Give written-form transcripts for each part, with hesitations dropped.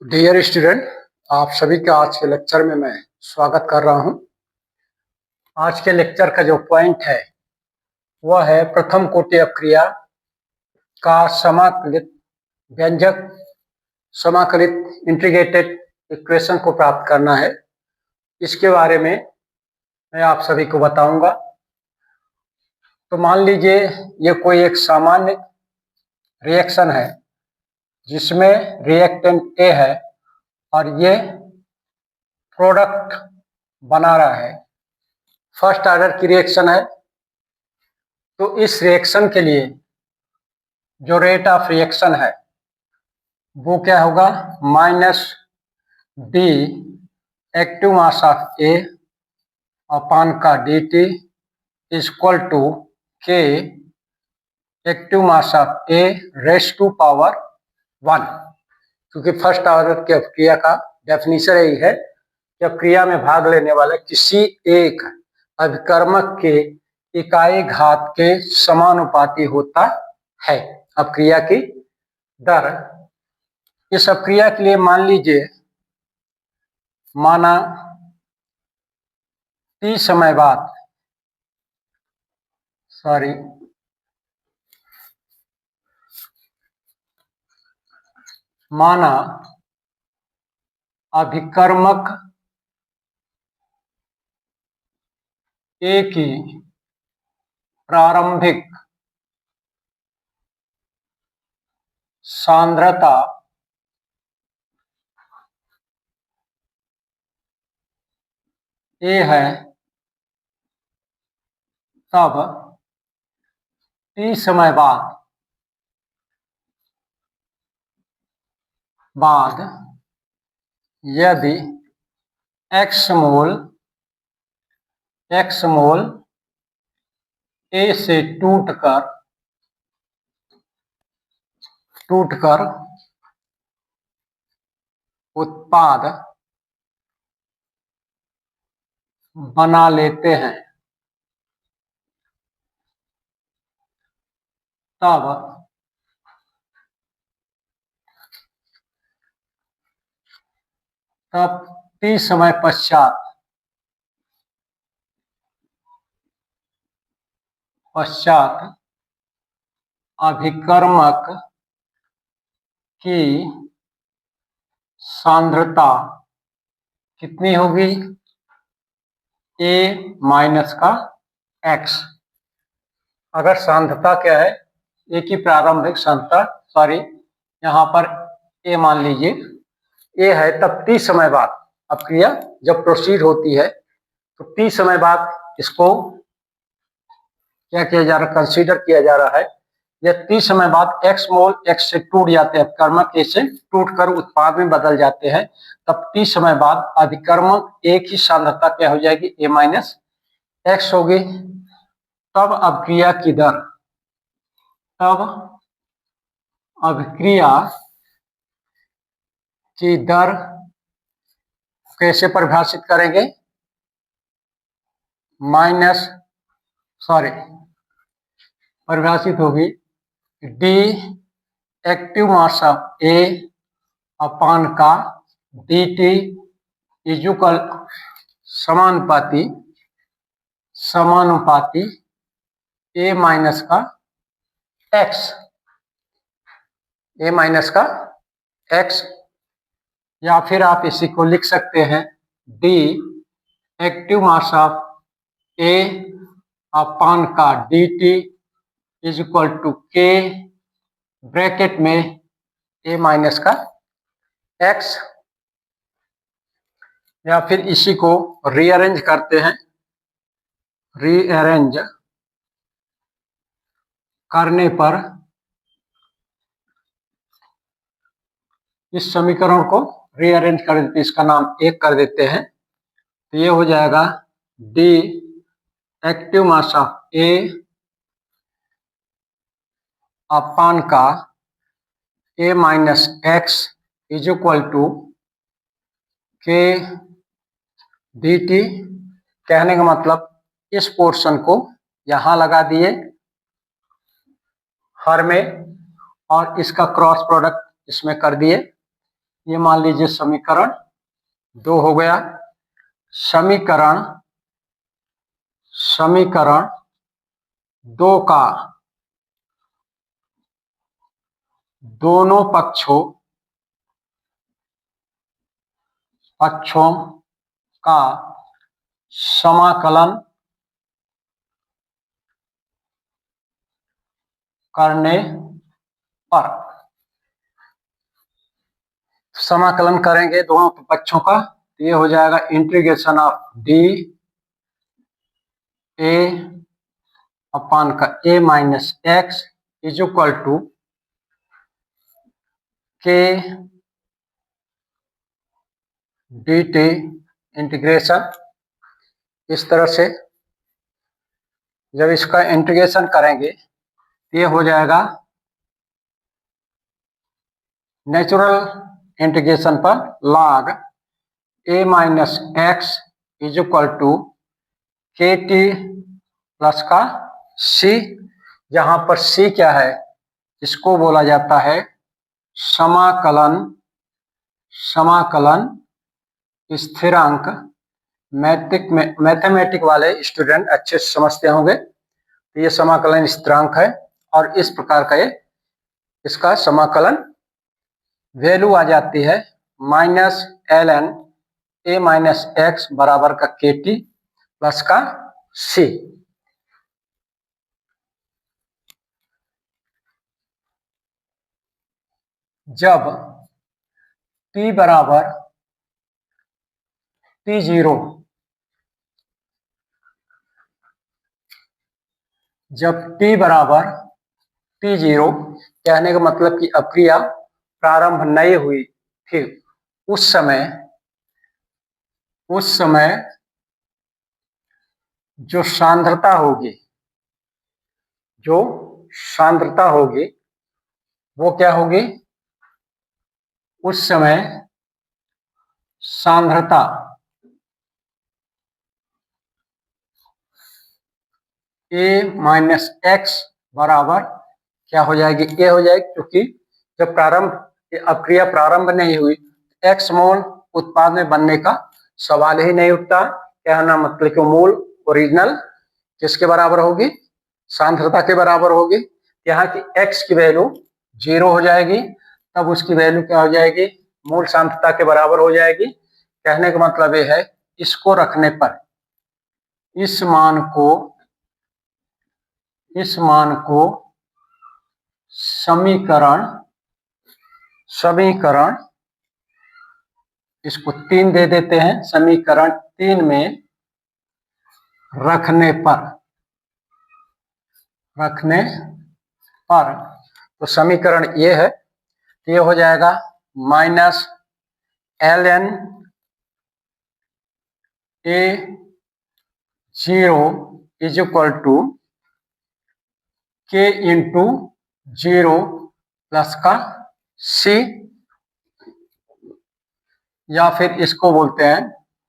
Dear student, आप सभी का आज के लेक्चर में मैं स्वागत कर रहा हूं। आज के लेक्चर का जो पॉइंट है वह है प्रथम कोटि अपक्रिया का समाकलित व्यंजक समाकलित इंटीग्रेटेड इक्वेशन को प्राप्त करना है। इसके बारे में मैं आप सभी को बताऊंगा। तो मान लीजिए ये कोई एक सामान्य रिएक्शन है जिसमें रिएक्टेंट ए है और ये प्रोडक्ट बना रहा है। फर्स्ट ऑर्डर की रिएक्शन है, तो इस रिएक्शन के लिए जो रेट ऑफ रिएक्शन है वो क्या होगा, minus D active mass of A upon का D T is equal to K active mass of A raise to power 1। क्योंकि फर्स्ट ऑर्डर की अपक्रिया का डेफिनेशन यही है कि अपक्रिया में भाग लेने वाले किसी एक अभिकर्मक के इकाई घात के समानुपाती होता है अपक्रिया की दर। इस अपक्रिया के लिए मान लीजिए माना टी समय बाद माना अभिकर्मक ए की प्रारंभिक सांद्रता ए है, तब टी समय बाद यदि x मोल ए से टूटकर उत्पाद बना लेते हैं, तब टी समय पश्चात अभिकर्मक की सांद्रता कितनी होगी, ए माइनस का एक्स। अगर सांद्रता क्या है, ए की प्रारंभिक सांद्रता यहाँ पर ए मान लीजिए ए है, तब टी समय बाद अपक्रिया जब प्रोसीड होती है तो टी समय बाद इसको क्या किया जा रहा है, कंसीडर किया जा रहा है। यह टी समय बाद एक्स मोल एक्स से टूट जाते हैं, अभिकर्मक ए से टूटकर उत्पाद में बदल जाते हैं, तब टी समय बाद अभिकर्मक ए की सांद्रता क्या हो जाएगी, ए माइनस एक्स होगी। तब अभिक्रिया की दर कैसे परिभाषित करेंगे, परिभाषित होगी D active mass of A upon का डी टी इजुकल समानुपाती ए माइनस का एक्स, या फिर आप इसी को लिख सकते हैं D active mass of A upon का D T is equal to K bracket में ए माइनस का एक्स। या फिर इसी को रीअरेंज करते हैं, रीअरेंज करने पर इस समीकरण को रीअरेंज कर देते, इसका नाम एक कर देते हैं, तो ये हो जाएगा D active mass of A upon का A minus X is equal to K D T. कहने का मतलब इस पोर्शन को यहां लगा दिए हर में और इसका क्रॉस प्रोडक्ट इसमें कर दिए, ये मान लीजिए समीकरण 2 हो गया। समीकरण समीकरण 2 का दोनों पक्षों का समाकलन करने पर, समाकलन करेंगे दोनों पक्षों का, तो ये हो जाएगा integration of D A upon का A minus X is equal to K D T integration. इस तरह से जब इसका इंटीग्रेशन करेंगे तो ये हो जाएगा नेचुरल इंटीग्रेशन पर log A minus X is equal to K T plus का सी, जहां पर सी क्या है, इसको बोला जाता है समाकलन स्थिरांक। मैथमेटिक वाले स्टूडेंट अच्छे से समझते होंगे। तो ये समाकलन स्थिरांक है और इस प्रकार का ये इसका समाकलन वैल्यू आ जाती है minus L N A minus X बराबर का के टी प्लस का सी। जब t बराबर t0, जब t बराबर t0 कहने का मतलब कि अक्रिया प्रारंभ नहीं हुई थी, उस समय जो सांद्रता होगी वो क्या होगी, उस समय सांद्रता ए माइनस एक्स बराबर क्या हो जाएगी, ए हो जाएगी, क्योंकि जब अक्रिया प्रारंभ नहीं हुई, एक्स मोल उत्पाद में बनने का सवाल ही नहीं उठता। कहना मतलब कि मोल ओरिजिनल किसके बराबर होगी, सांद्रता के बराबर होगी। यहाँ की एक्स की वैल्यू 0 हो जाएगी, तब उसकी वैल्यू क्या हो जाएगी, मूल सांद्रता के बराबर हो जाएगी। कहने का मतलब ये है, इसको रखने पर इस मान को समीकरण इसको 3 दे देते हैं। समीकरण 3 में रखने पर तो समीकरण ये है, ये हो जाएगा minus L N A 0 is equal to K into 0 plus का सी, या फिर इसको बोलते हैं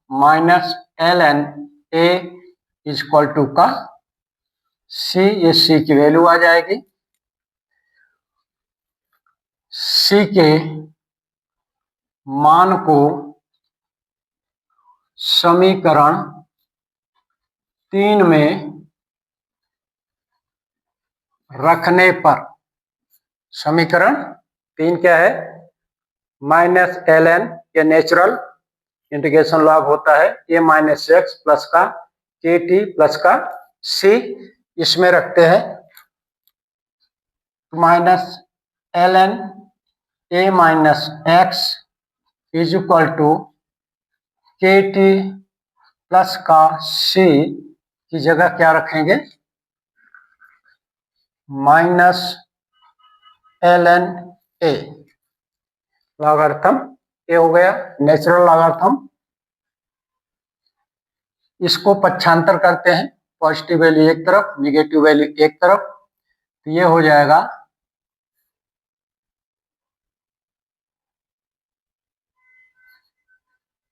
minus L N A is equal to का सी। ये सी की वैल्यू आ जाएगी। सी के मान को समीकरण 3 में रखने पर, समीकरण 3 क्या है, माइनस एल एन, ये नेचुरल इंटीग्रेशन लॉग होता है, ए माइनस एक्स प्लस का के टी प्लस का सी, इसमें रखते हैं minus L N A minus X is equal to K T plus का सी की जगह क्या रखेंगे, minus L N A, logarithm A हो गया, नेचुरल लॉगरिथम। इसको पक्षांतर करते हैं, पॉजिटिव वैल्यू एक तरफ, निगेटिव वैल्यू एक तरफ, तो ये हो जाएगा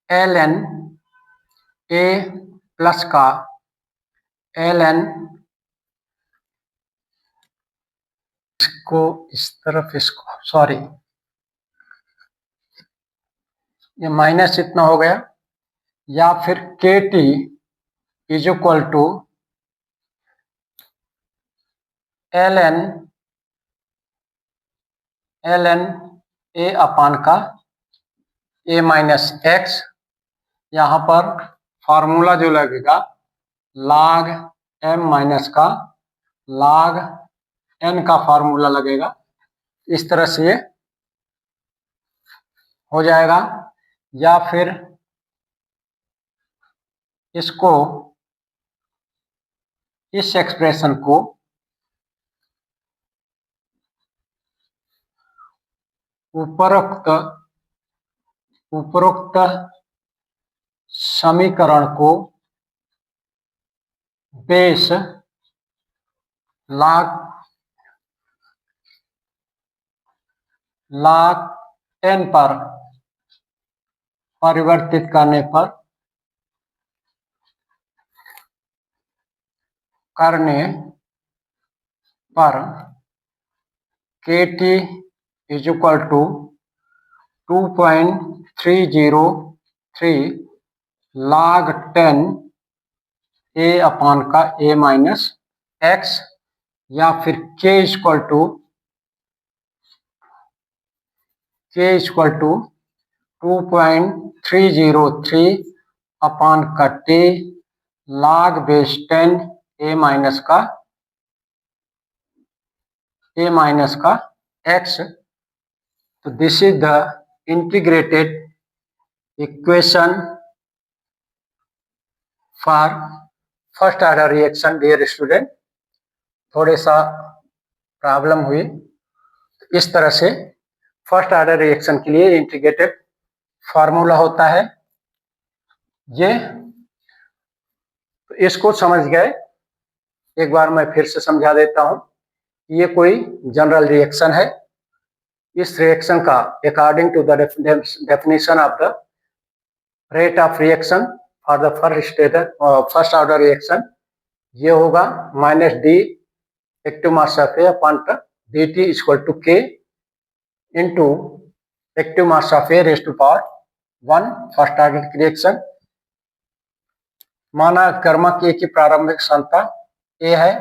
एल एन ए प्लस का एल एन, इसको इस तरफ, इसको सॉरी ये माइनस इतना हो गया, या फिर K T is equal to L N A upon का ए माइनस एक्स। यहाँ पर फार्मूला जो लगेगा log m माइनस का log n का फार्मूला लगेगा। इस तरह से ये हो जाएगा, या फिर इसको, इस एक्सप्रेशन को उपरोक्त समीकरण को बेस log n पर परिवर्तित करने पर K T is equal to 2.303 log 10 A upon का ए माइनस एक्स, या फिर के इक्वल टू 2.303 अपान का T log base 10 A minus का एक्स। तो this is the integrated equation for first order reaction. Dear student, थोड़े सा problem हुई। इस तरह से फर्स्ट ऑर्डर रिएक्शन के लिए इंटीग्रेटेड फार्मूला होता है। ये तो इसको समझ गए। एक बार मैं फिर से समझा देता हूं। ये कोई जनरल रिएक्शन है। इस रिएक्शन का according to the definition of the rate of reaction for the first order reaction, ये होगा minus D active mass of A upon D T equal to K into active mass of A raise to power 1 first order reaction. माना कर्मक ए की प्रारंभिक सांद्रता ए है,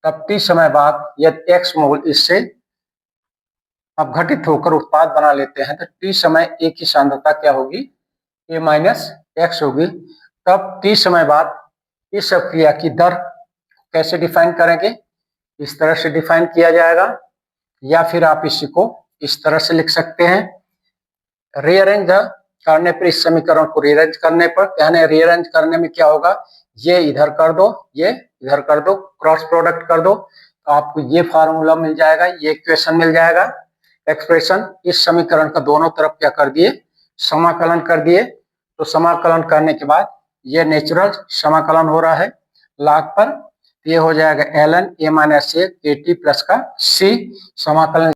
तब T समय बाद यदि एक्स मोल इससे अपघटित होकर उत्पाद बना लेते हैं तो टी समय ए की सांद्रता क्या होगी, ए माइनस एक्स होगी। तब टी समय बाद इस अभिक्रिया की दर कैसे डिफाइन करेंगे, इस तरह से डिफाइन किया जाएगा, या फिर आप इसी को इस तरह से लिख सकते हैं। रीअरेंज करने पर, इस समीकरण को रीअरेंज करने पर, कहने रीअरेंज करने में क्या होगा, ये इधर कर दो, ये इधर कर दो, क्रॉस प्रोडक्ट कर दो, तो आपको ये फार्मूला मिल जाएगा, ये इक्वेशन मिल जाएगा, एक्सप्रेशन। इस समीकरण का दोनों तरफ क्या कर दिए, समाकलन कर दिए। तो समाकलन करने के बाद ये नेचुरल समाकलन हो रहा है log पर, ये हो जाएगा ln a माइनस ए के टी प्लस का सी। समाकलन